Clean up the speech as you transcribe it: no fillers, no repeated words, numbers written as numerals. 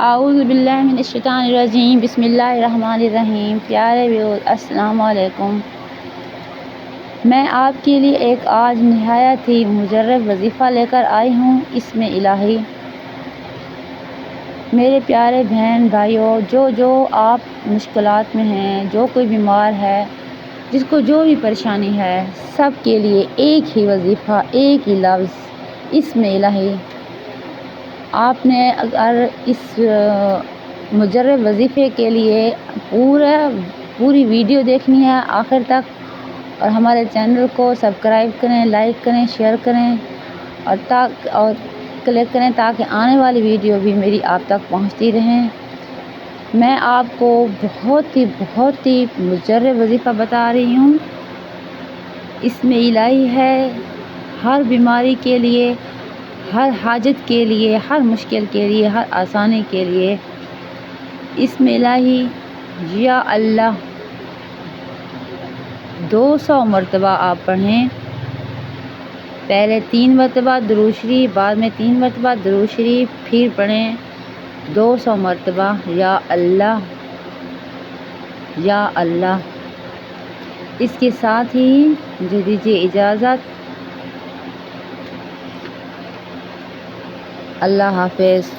اعوذ باللہ من الشیطان الرجیم، بسم اللہ الرحمن الرحیم۔ پیارے ویور، السلام علیکم۔ میں آپ کے لیے ایک آج نہایت ہی مجرب وظیفہ لے کر آئی ہوں، اسم الہی۔ میرے پیارے بہن بھائیوں، جو آپ مشکلات میں ہیں، جو کوئی بیمار ہے، جس کو جو بھی پریشانی ہے، سب کے لیے ایک ہی وظیفہ، ایک ہی لفظ، اسم الہی۔ آپ نے اگر اس مجرب وظیفے کے لیے پوری ویڈیو دیکھنی ہے آخر تک، اور ہمارے چینل کو سبسکرائب کریں، لائک کریں، شیئر کریں اور کلک کریں تاکہ آنے والی ویڈیو بھی میری آپ تک پہنچتی رہیں۔ میں آپ کو بہت ہی مجرب وظیفہ بتا رہی ہوں، اسم الہی ہے، ہر بیماری کے لیے، ہر حاجت کے لیے، ہر مشکل کے لیے، ہر آسانی کے لیے۔ اسم الہی یا اللہ 200 مرتبہ آپ پڑھیں، پہلے 3 مرتبہ درود شریف، بعد میں 3 مرتبہ درود شریف، پھر پڑھیں 200 مرتبہ یا اللہ یا اللہ۔ اس کے ساتھ ہی مجھے دیجیے اجازت، اللہ حافظ۔